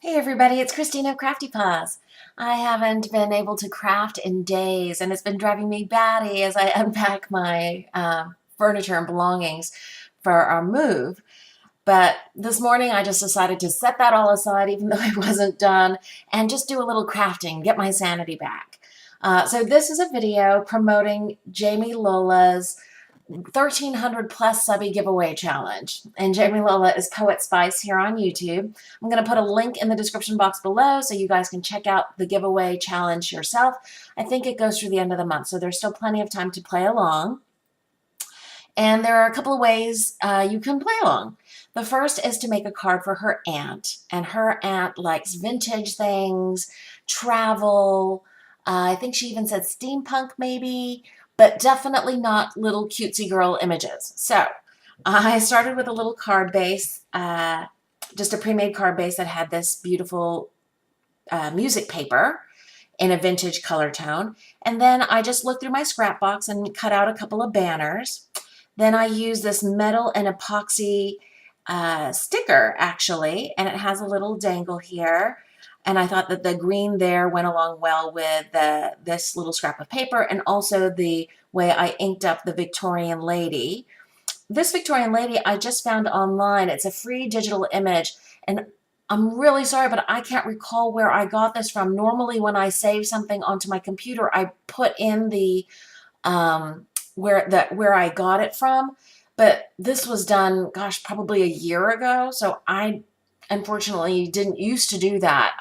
Hey everybody, it's Christina of Crafty Paws. I haven't been able to craft in days and it's been driving me batty as I unpack my furniture and belongings for our move. But this morning I just decided to set that all aside even though I wasn't done and just do a little crafting, get my sanity back. So this is a video promoting JamiLola's 1,300 plus Subbie giveaway challenge. And JamiLola is Poetspice here on YouTube. I'm going to put a link in the description box below so you guys can check out the giveaway challenge yourself. I think it goes through the end of the month, so there's still plenty of time to play along. And there are a couple of ways you can play along. The first is to make a card for her aunt. And her aunt likes vintage things, travel. I think she even said steampunk maybe, but definitely not little cutesy girl images. So I started with a little card base, just a pre-made card base that had this beautiful music paper in a vintage color tone. And then I just looked through my scrap box and cut out a couple of banners. Then I used this metal and epoxy sticker actually, and it has a little dangle here. And I thought that the green there went along well with this little scrap of paper and also the way I inked up the Victorian lady. This Victorian lady I just found online. It's a free digital image, and I'm really sorry, but I can't recall where I got this from. Normally when I save something onto my computer, I put in the where I got it from, but this was done, gosh, probably a year ago. So I unfortunately didn't used to do that.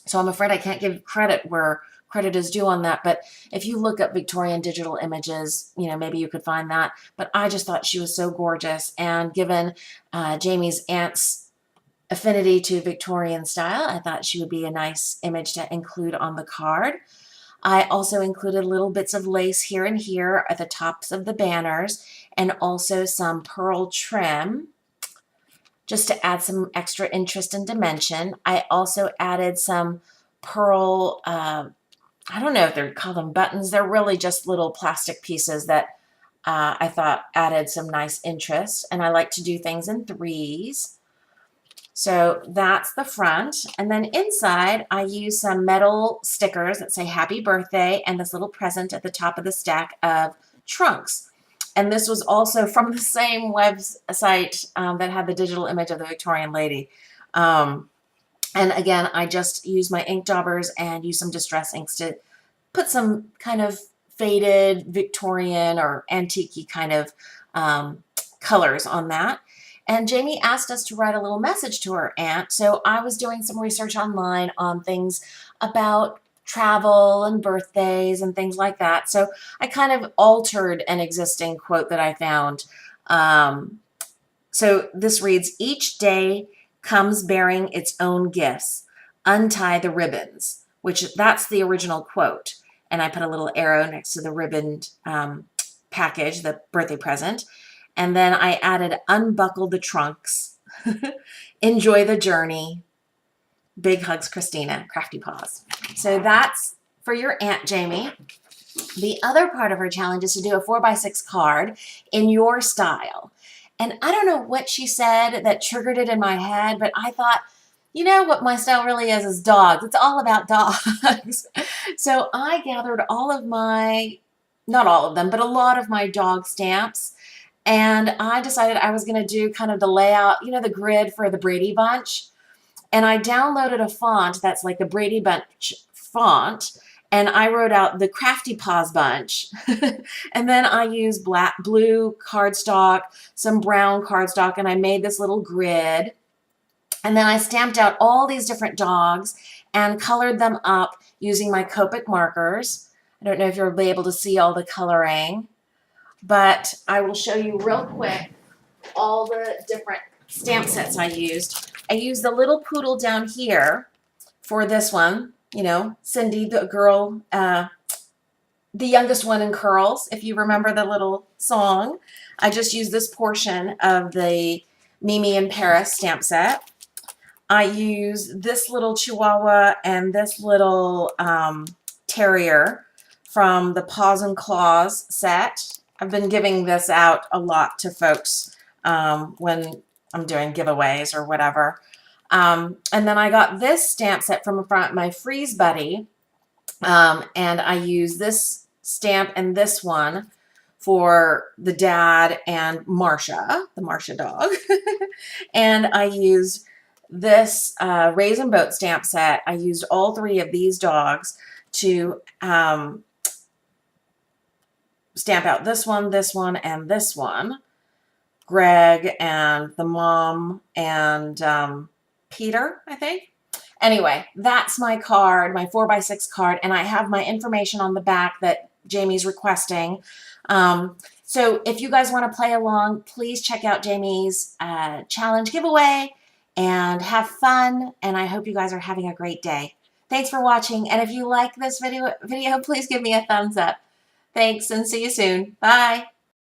So I'm afraid I can't give credit where credit is due on that. But if you look up Victorian digital images, you know, maybe you could find that. But I just thought she was so gorgeous. And given Jamie's aunt's affinity to Victorian style, I thought she would be a nice image to include on the card. I also included little bits of lace here and here at the tops of the banners and also some pearl trim just to add some extra interest and dimension. I also added some pearl, I don't know if they're called them buttons. They're really just little plastic pieces that I thought added some nice interest. And I like to do things in threes. So that's the front. And then inside, I use some metal stickers that say happy birthday and this little present at the top of the stack of trunks. And this was also from the same website that had the digital image of the Victorian lady. And again, I just used my ink daubers and used some distress inks to put some kind of faded Victorian or antique-y kind of colors on that. And Jamie asked us to write a little message to her aunt. So I was doing some research online on things about travel and birthdays and things like that. So I kind of altered an existing quote that I found. So this reads, "Each day comes bearing its own gifts. Untie the ribbons," which that's the original quote. And I put a little arrow next to the ribboned package, the birthday present. And then I added unbuckle the trunks. Enjoy the journey. Big hugs, Christina, Crafty Paws. So that's for your Aunt Jamie. The other part of her challenge is to do a 4x6 card in your style. And I don't know what she said that triggered it in my head, but I thought, you know what my style really is dogs. It's all about dogs. So I gathered all of my, not all of them, but a lot of my dog stamps. And I decided I was going to do kind of the layout, you know, the grid for the Brady Bunch. And I downloaded a font that's like the Brady Bunch font. And I wrote out the Crafty Paws Bunch. And then I used blue cardstock, some brown cardstock, and I made this little grid. And then I stamped out all these different dogs and colored them up using my Copic markers. I don't know if you'll be able to see all the coloring, but I will show you real quick all the different stamp sets I used. I used the little poodle down here for this one, you know, Cindy, the girl, the youngest one in curls, if you remember the little song. I just used this portion of the Mimi in Paris stamp set. I used this little Chihuahua and this little terrier from the Paws and Claws set. I've been giving this out a lot to folks when I'm doing giveaways or whatever. And then I got this stamp set from my Freeze Buddy. And I use this stamp and this one for the dad and Marsha, the Marsha dog. And I used this Raisin Boat stamp set. I used all three of these dogs to stamp out this one, and this one. Greg and the mom and Peter, I think. Anyway, that's my card, my 4x6 card, and I have my information on the back that Jamie's requesting. So if you guys want to play along, please check out Jamie's challenge giveaway and have fun, and I hope you guys are having a great day. Thanks for watching, and if you like this video, please give me a thumbs up. Thanks, and see you soon. Bye.